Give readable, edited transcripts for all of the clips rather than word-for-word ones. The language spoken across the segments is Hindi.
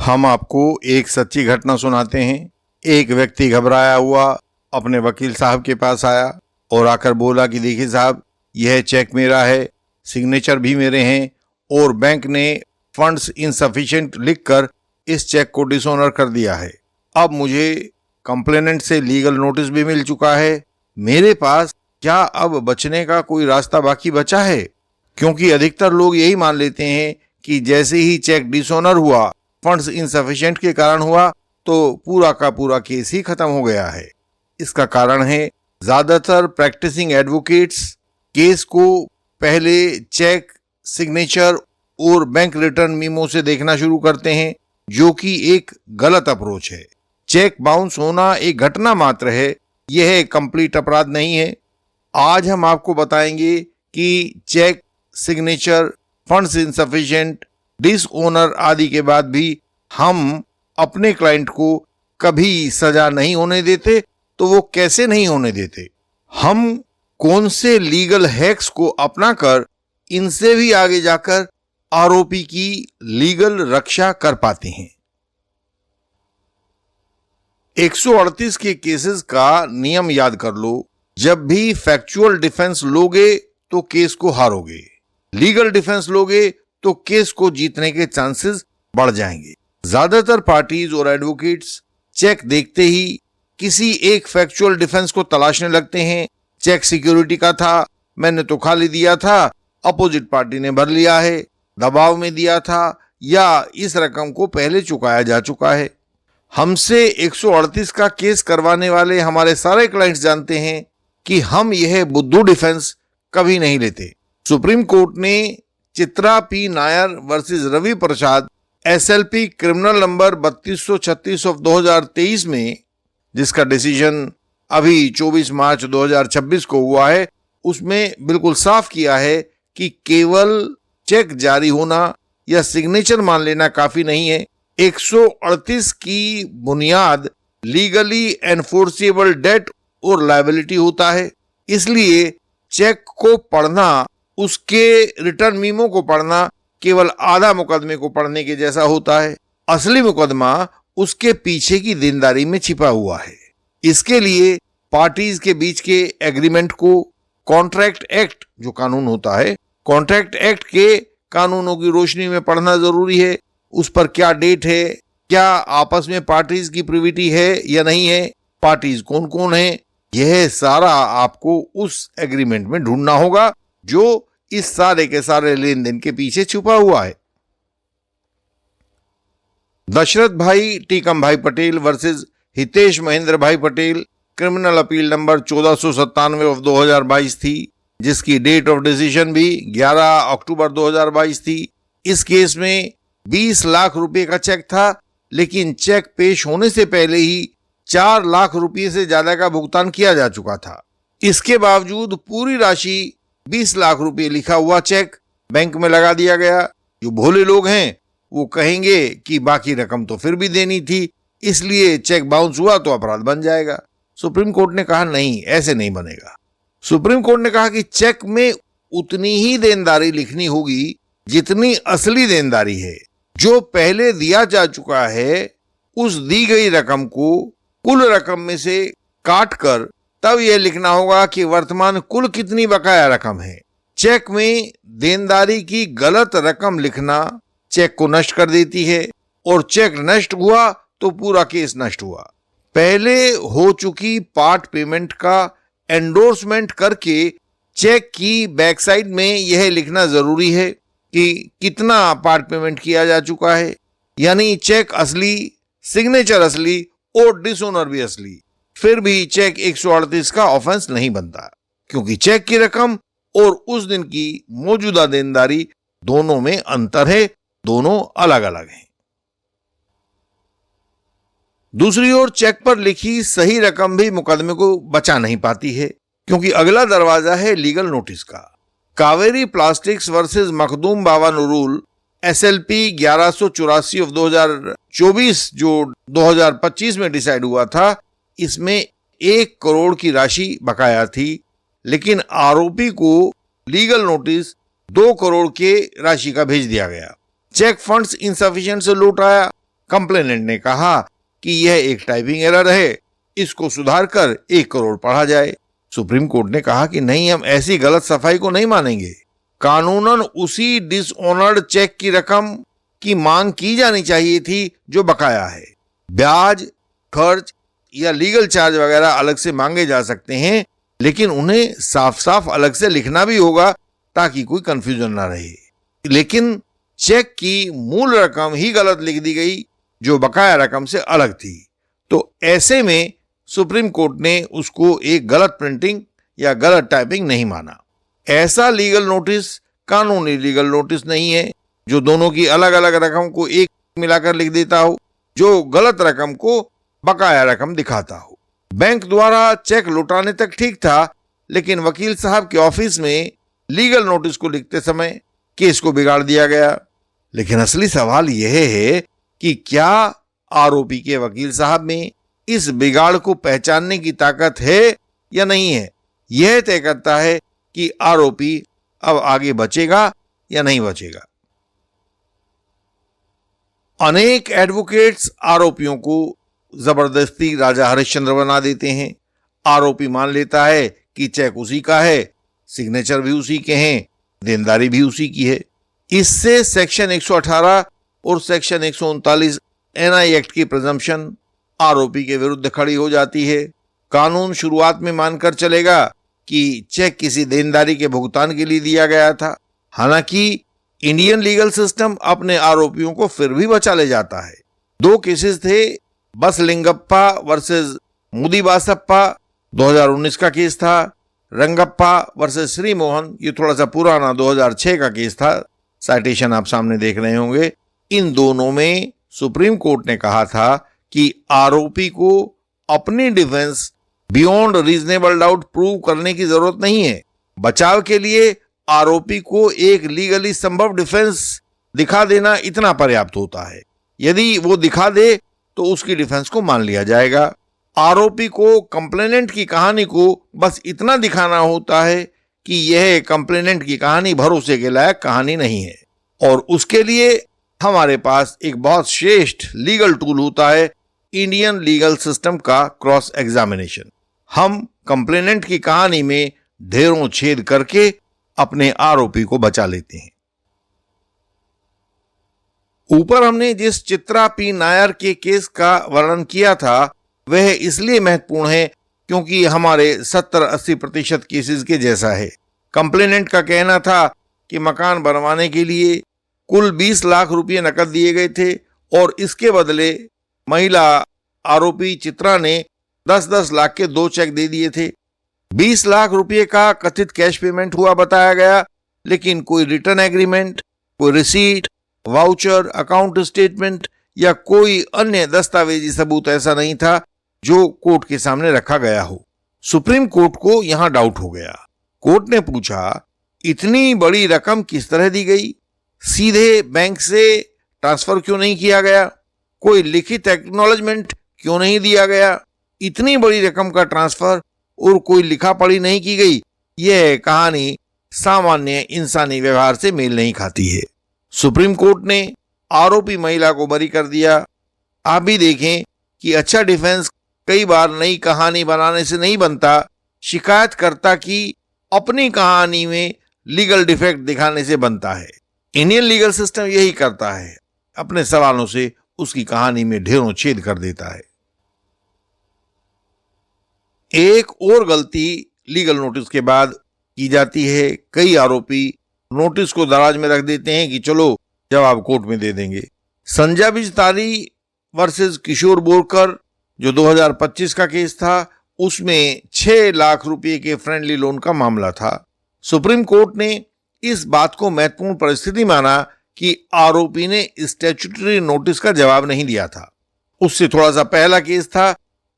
हम आपको एक सच्ची घटना सुनाते हैं। एक व्यक्ति घबराया हुआ अपने वकील साहब के पास आया और आकर बोला कि देखिए साहब, यह चेक मेरा है, सिग्नेचर भी मेरे हैं और बैंक ने फंड्स इनसफिशिएंट लिखकर इस चेक को डिसऑनर कर दिया है। अब मुझे कंप्लेनेंट से लीगल नोटिस भी मिल चुका है। मेरे पास क्या अब बचने का कोई रास्ता बाकी बचा है? क्योंकि अधिकतर लोग यही मान लेते हैं कि जैसे ही चेक डिसऑनर हुआ, फंड्स इनसफिशिएंट के कारण हुआ, तो पूरा का पूरा केस ही खत्म हो गया है। इसका कारण है ज्यादातर प्रैक्टिसिंग एडवोकेट्स केस को पहले चेक, सिग्नेचर और बैंक रिटर्न मीमो से देखना शुरू करते हैं, जो कि एक गलत अप्रोच है। चेक बाउंस होना एक घटना मात्र है, यह एक कंप्लीट अपराध नहीं है। आज हम आपको बताएंगे कि cheque, signature, funds insufficient, dishonour आदि के बाद भी हम अपने क्लाइंट को कभी सजा नहीं होने देते, तो वो कैसे नहीं होने देते? हम कौन से लीगल हैक्स को अपनाकर इनसे भी आगे जाकर आरोपी की लीगल रक्षा कर पाते हैं। 138 के केसेस का नियम याद कर लो। जब भी फैक्चुअल डिफेंस लोगे तो केस को हारोगे, लीगल डिफेंस लोगे तो केस को जीतने के चांसेस बढ़ जाएंगे। ज्यादातर पार्टीज और एडवोकेट्स चेक देखते ही किसी एक फैक्चुअल डिफेंस को तलाशने लगते हैं। चेक सिक्योरिटी का था, मैंने तो खाली दिया था, अपोजिट पार्टी ने भर लिया है, दबाव में दिया था, या इस रकम को पहले चुकाया जा चुका है। हमसे 138 का केस करवाने वाले हमारे सारे क्लाइंट्स जानते हैं कि हम यह बुद्धू डिफेंस कभी नहीं लेते। सुप्रीम कोर्ट ने Chitra P Nair versus Ravi Prasad SLP criminal number 3236 of 2023 में, जिसका डिसीजन अभी 24 मार्च 2026 को हुआ है, उसमें बिल्कुल साफ किया है कि केवल चेक जारी होना या सिग्नेचर मान लेना काफी नहीं है। 138 की बुनियाद लीगली एनफोर्सेबल डेट और लायबिलिटी होता है। इसलिए चेक को पढ़ना, उसके रिटर्न मीमो को पढ़ना केवल आधा मुकदमे को पढ़ने के जैसा होता है। असली मुकदमा उसके पीछे की देनदारी में छिपा हुआ है। इसके लिए पार्टीज के बीच के एग्रीमेंट को कॉन्ट्रैक्ट एक्ट, जो कानून होता है, कॉन्ट्रैक्ट एक्ट के कानूनों की रोशनी में पढ़ना जरूरी है। उस पर क्या डेट है, क्या आपस में पार्टीज की प्रिविटी है या नहीं है, पार्टीज कौन कौन है, यह सारा आपको उस एग्रीमेंट में ढूंढना होगा जो इस सारे के सारे लेन देन के पीछे छुपा हुआ है। दशरथ भाई टीकम भाई पटेल वर्सेस हितेश महेंद्र भाई Patel criminal appeal number 1497 of 2022 थी, जिसकी डेट ऑफ डिसीजन भी 11 अक्टूबर 2022 थी। इस केस में 20 लाख रुपए का चेक था, लेकिन चेक पेश होने से पहले ही 4 लाख रुपए से ज्यादा का भुगतान किया जा चुका था। इसके बावजूद पूरी राशि 20 लाख रुपए लिखा हुआ चेक बैंक में लगा दिया गया। जो भोले लोग हैं वो कहेंगे कि बाकी रकम तो फिर भी देनी थी, इसलिए चेक बाउंस हुआ तो अपराध बन जाएगा। सुप्रीम कोर्ट ने कहा नहीं, ऐसे नहीं बनेगा। सुप्रीम कोर्ट ने कहा कि चेक में उतनी ही देनदारी लिखनी होगी जितनी असली देनदारी है। जो पहले दिया जा चुका है उस दी गई रकम को कुल रकम में से काट कर तब यह लिखना होगा कि वर्तमान कुल कितनी बकाया रकम है। चेक में देनदारी की गलत रकम लिखना चेक को नष्ट कर देती है, और चेक नष्ट हुआ तो पूरा केस नष्ट हुआ। पहले हो चुकी पार्ट पेमेंट का एंडोर्समेंट करके चेक की बैकसाइड में यह लिखना जरूरी है कि कितना पार्ट पेमेंट किया जा चुका है, यानी चेक असली, सिग्नेचर असली और डिसऑनर भी असली। फिर भी चेक 138 का ऑफेंस नहीं बनता, क्योंकि चेक की रकम और उस दिन की मौजूदा देनदारी दोनों में अंतर है, दोनों अलग अलग हैं। दूसरी ओर चेक पर लिखी सही रकम भी मुकदमे को बचा नहीं पाती है, क्योंकि अगला दरवाजा है लीगल नोटिस का। Kaveri plastics versus Makhdoom Baba Noorul SLP 1184 of 2024 जो 2025 में डिसाइड हुआ था, इसमें 1 करोड़ की राशि बकाया थी, लेकिन आरोपी को लीगल नोटिस 2 करोड़ के राशि का भेज दिया गया। चेक फंड्स इनसफिशिएंट से लौट आया। कंप्लेनेंट ने कहा कि यह एक टाइपिंग एरर है, इसको सुधार कर 1 करोड़ पढ़ा जाए। सुप्रीम कोर्ट ने कहा कि नहीं, हम ऐसी गलत सफाई को नहीं मानेंगे। कानूनन उसी डिसऑनर्ड चेक की रकम की मांग की जानी चाहिए थी जो बकाया है। ब्याज, खर्च या लीगल चार्ज वगैरह अलग से मांगे जा सकते हैं, लेकिन उन्हें साफ साफ अलग से लिखना भी होगा ताकि कोई कंफ्यूजन ना रहे। लेकिन चेक की मूल रकम ही गलत लिख दी गई जो बकाया रकम से अलग थी। तो ऐसे में सुप्रीम कोर्ट ने उसको एक गलत प्रिंटिंग या गलत टाइपिंग नहीं माना। ऐसा लीगल नोटिस कानूनी लीगल नोटिस नहीं है जो दोनों की अलग अलग रकम को एक मिलाकर लिख देता हो, जो गलत रकम को बकाया रकम दिखाता हो। बैंक द्वारा चेक लौटाने तक ठीक था, लेकिन वकील साहब के ऑफिस में लीगल नोटिस को लिखते समय केस को बिगाड़ दिया गया। लेकिन असली सवाल यह है कि क्या आरोपी के वकील साहब में इस बिगाड़ को पहचानने की ताकत है या नहीं है। यह तय करता है कि आरोपी अब आगे बचेगा या नहीं बचेगा। अनेक एडवोकेट्स आरोपियों को जबरदस्ती राजा हरिश्चंद्र बना देते हैं। आरोपी मान लेता है कि चेक उसी का है, सिग्नेचर भी उसी के हैं, देनदारी भी उसी की है। इससे सेक्शन 118 और सेक्शन 139 एनआई एक्ट की प्रिजम्पशन आरोपी के विरुद्ध खड़ी हो जाती है। कानून शुरुआत में मानकर चलेगा कि चेक किसी देनदारी के भुगतान के लिए दिया गया था। हालांकि इंडियन लीगल सिस्टम अपने आरोपियों को फिर भी बचा ले जाता है। 2 केसेस थे, बसलिंगप्पा वर्सेस मुदीबासप्पा 2019 का केस था, रंगप्पा वर्सेस श्री मोहन, ये थोड़ा सा पुराना 2006 का केस था। साइटेशन आप सामने देख रहे होंगे। इन दोनों में सुप्रीम कोर्ट ने कहा था कि आरोपी को अपनी defence beyond reasonable doubt prove करने की जरूरत नहीं है। बचाव के लिए आरोपी को एक लीगली संभव डिफेंस दिखा देना इतना पर्याप्त होता है। यदि वो दिखा दे तो उसकी डिफेंस को मान लिया जाएगा। आरोपी को कंप्लेनेंट की कहानी को बस इतना दिखाना होता है कि यह कंप्लेनेंट की कहानी भरोसे के लायक कहानी नहीं है, और उसके लिए हमारे पास एक बहुत श्रेष्ठ लीगल टूल होता है, इंडियन लीगल सिस्टम का क्रॉस एग्जामिनेशन। हम कंप्लेनेंट की कहानी में ढेरों छेद करके अपने आरोपी को बचा लेते हैं। ऊपर हमने जिस चित्रा पी नायर के केस का वर्णन किया था वह इसलिए महत्वपूर्ण है क्योंकि हमारे 70-80% केसेस के जैसा है। कंप्लेनेंट का कहना था कि मकान बनवाने के लिए कुल 20 लाख रुपए नकद दिए गए थे और इसके बदले महिला आरोपी चित्रा ने 10-10 लाख के 2 चेक दे दिए थे। 20 लाख रुपए का कथित कैश पेमेंट हुआ बताया गया, लेकिन कोई रिटर्न एग्रीमेंट, कोई रिसीट, वाउचर, अकाउंट स्टेटमेंट या कोई अन्य दस्तावेजी सबूत ऐसा नहीं था जो कोर्ट के सामने रखा गया हो। सुप्रीम कोर्ट को यहां डाउट हो गया। कोर्ट ने पूछा, इतनी बड़ी रकम किस तरह दी गई? सीधे बैंक से ट्रांसफर क्यों नहीं किया गया? कोई लिखित एक्नॉलेजमेंट क्यों नहीं दिया गया? इतनी बड़ी रकम का ट्रांसफर और कोई लिखा पढ़ी नहीं की गई, यह कहानी सामान्य इंसानी व्यवहार से मेल नहीं खाती है। सुप्रीम कोर्ट ने आरोपी महिला को बरी कर दिया। आप भी देखें कि अच्छा डिफेंस कई बार नई कहानी बनाने से नहीं बनता, शिकायतकर्ता की अपनी कहानी में लीगल डिफेक्ट दिखाने से बनता है। इंडियन लीगल सिस्टम यही करता है, अपने सवालों से उसकी कहानी में ढेरों छेद कर देता है। एक और गलती लीगल नोटिस के बाद की जाती है। कई आरोपी नोटिस को दराज में रख देते हैं कि चलो जवाब कोर्ट में दे देंगे। संजय बिजतारी वर्सेस किशोर बोरकर जो 2025 का केस था, उसमें 6 लाख रुपए के फ्रेंडली लोन का मामला था। सुप्रीम कोर्ट ने इस बात को महत्वपूर्ण परिस्थिति माना कि आरोपी ने स्टैट्यूटरी नोटिस का जवाब नहीं दिया था। उससे थोड़ा सा पहला केस था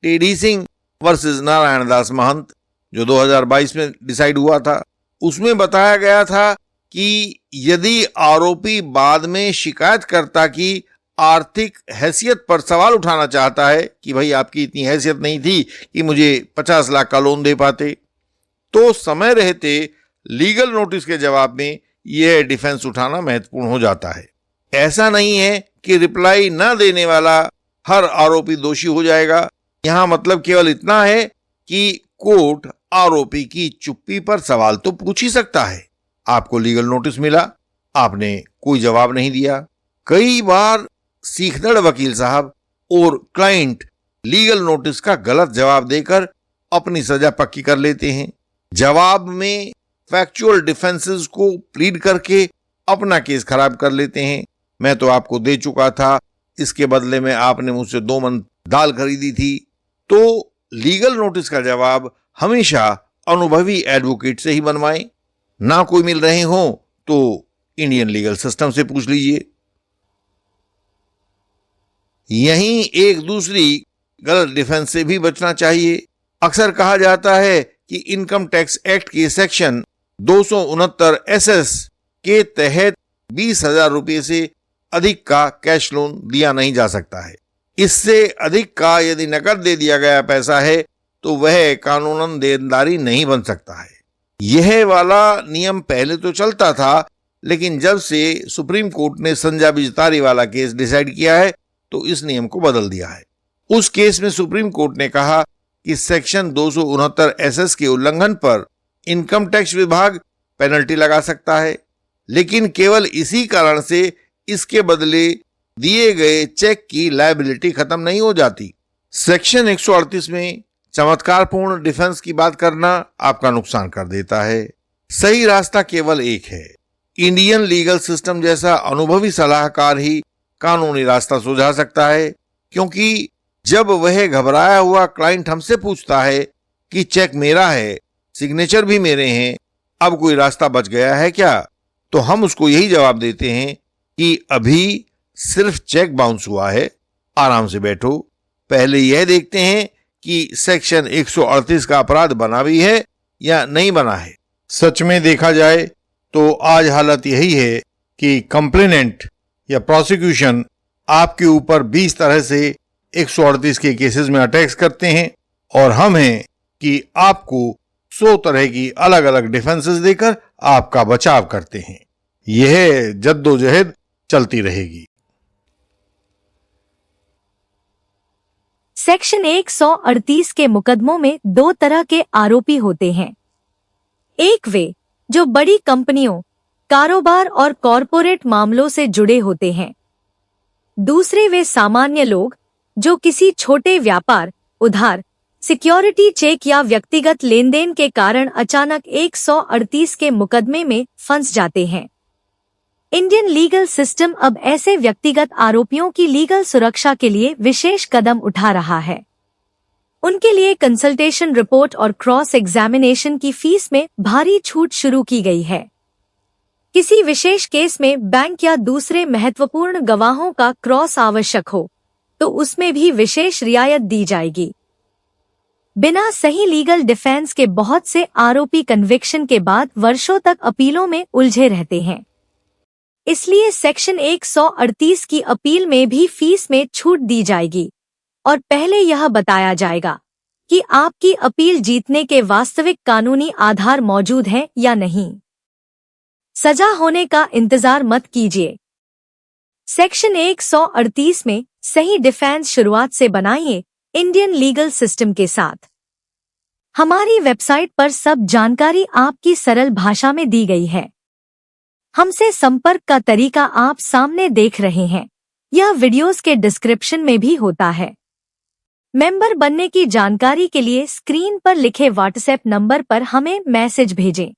टेडी सिंह वर्सेस नारायण दास महंत जो 2022 में डिसाइड हुआ था। उसमें बताया गया था कि यदि आरोपी बाद में शिकायतकर्ता की आर्थिक हैसियत पर सवाल उठाना चाहता है कि भाई आपकी इतनी हैसियत नहीं थी कि मुझे 50 लाख का लोन दे पाते, तो समय रहते लीगल नोटिस के जवाब में यह डिफेंस उठाना महत्वपूर्ण हो जाता है। ऐसा नहीं है कि रिप्लाई न देने वाला हर आरोपी दोषी हो जाएगा। यहां मतलब केवल इतना है कि कोर्ट आरोपी की चुप्पी पर सवाल तो पूछ ही सकता है। आपको लीगल नोटिस मिला, आपने कोई जवाब नहीं दिया। कई बार सीखदड़ वकील साहब और क्लाइंट लीगल नोटिस का गलत जवाब देकर अपनी सजा पक्की कर लेते हैं। जवाब में फैक्चुअल डिफेंसेस को प्लीड करके अपना केस खराब कर लेते हैं। मैं तो आपको दे चुका था, इसके बदले में आपने मुझसे 2 मन दाल खरीदी थी। तो लीगल नोटिस का जवाब हमेशा अनुभवी एडवोकेट से ही बनवाएं। ना कोई मिल रहे हो तो इंडियन लीगल सिस्टम से पूछ लीजिए। यहीं एक दूसरी गलत डिफेंस से भी बचना चाहिए। अक्सर कहा जाता है कि इनकम टैक्स एक्ट के सेक्शन 269 SS के तहत 20,000 रुपये से अधिक का कैश लोन दिया नहीं जा सकता है। इससे अधिक का यदि नकद दे दिया गया पैसा है तो वह कानूनन देनदारी नहीं बन सकता है। यह वाला नियम पहले तो चलता था, लेकिन जब से सुप्रीम कोर्ट ने संजा बिजतारी वाला केस डिसाइड किया है तो इस नियम को बदल दिया है। उस केस में सुप्रीम कोर्ट ने कहा कि सेक्शन 269 SS के उल्लंघन पर इनकम टैक्स विभाग पेनल्टी लगा सकता है, लेकिन केवल इसी कारण से इसके बदले दिए गए चेक की लायबिलिटी खत्म नहीं हो जाती। सेक्शन 138 में चमत्कारपूर्ण डिफेंस की बात करना आपका नुकसान कर देता है। सही रास्ता केवल एक है। इंडियन लीगल सिस्टम जैसा अनुभवी सलाहकार ही कानूनी रास्ता सुझा सकता है, क्योंकि जब वह घबराया हुआ क्लाइंट हमसे पूछता है कि चेक मेरा है, सिग्नेचर भी मेरे हैं, अब कोई रास्ता बच गया है क्या, तो हम उसको यही जवाब देते हैं कि अभी सिर्फ चेक बाउंस हुआ है, आराम से बैठो, पहले यह देखते हैं कि सेक्शन 138 का अपराध बना भी है या नहीं बना है। सच में देखा जाए तो आज हालत यही है कि कंप्लेनेंट या प्रोसिक्यूशन आपके ऊपर 20 तरह से 138 के केसेस में अटैक्स करते हैं, और हम हैं कि आपको 100 तरह की अलग अलग डिफेंसेस देकर आपका बचाव करते हैं। यह जद्दोजहद चलती रहेगी। सेक्शन 138 के मुकदमों में 2 तरह के आरोपी होते हैं। एक वे जो बड़ी कंपनियों, कारोबार और कॉरपोरेट मामलों से जुड़े होते हैं। दूसरे वे सामान्य लोग जो किसी छोटे व्यापार, उधार, सिक्योरिटी चेक या व्यक्तिगत लेनदेन के कारण अचानक 138 के मुकदमे में फंस जाते हैं। इंडियन लीगल सिस्टम अब ऐसे व्यक्तिगत आरोपियों की लीगल सुरक्षा के लिए विशेष कदम उठा रहा है। उनके लिए कंसल्टेशन रिपोर्ट और क्रॉस एग्जामिनेशन की फीस में भारी छूट शुरू की गई है। किसी विशेष केस में बैंक या दूसरे महत्वपूर्ण गवाहों का क्रॉस आवश्यक हो तो उसमें भी विशेष रियायत दी जाएगी। बिना सही लीगल डिफेंस के बहुत से आरोपी कन्विक्शन के बाद वर्षों तक अपीलों में उलझे रहते हैं। इसलिए सेक्शन 138 की अपील में भी फीस में छूट दी जाएगी और पहले यह बताया जाएगा कि आपकी अपील जीतने के वास्तविक कानूनी आधार मौजूद हैं या नहीं। सजा होने का इंतजार मत कीजिए। सेक्शन 138 में सही डिफेंस शुरुआत से बनाइए इंडियन लीगल सिस्टम के साथ। हमारी वेबसाइट पर सब जानकारी आपकी सरल भाषा में दी गई है। हमसे संपर्क का तरीका आप सामने देख रहे हैं। यह वीडियोस के डिस्क्रिप्शन में भी होता है। मेंबर बनने की जानकारी के लिए स्क्रीन पर लिखे व्हाट्सएप नंबर पर हमें मैसेज भेजें।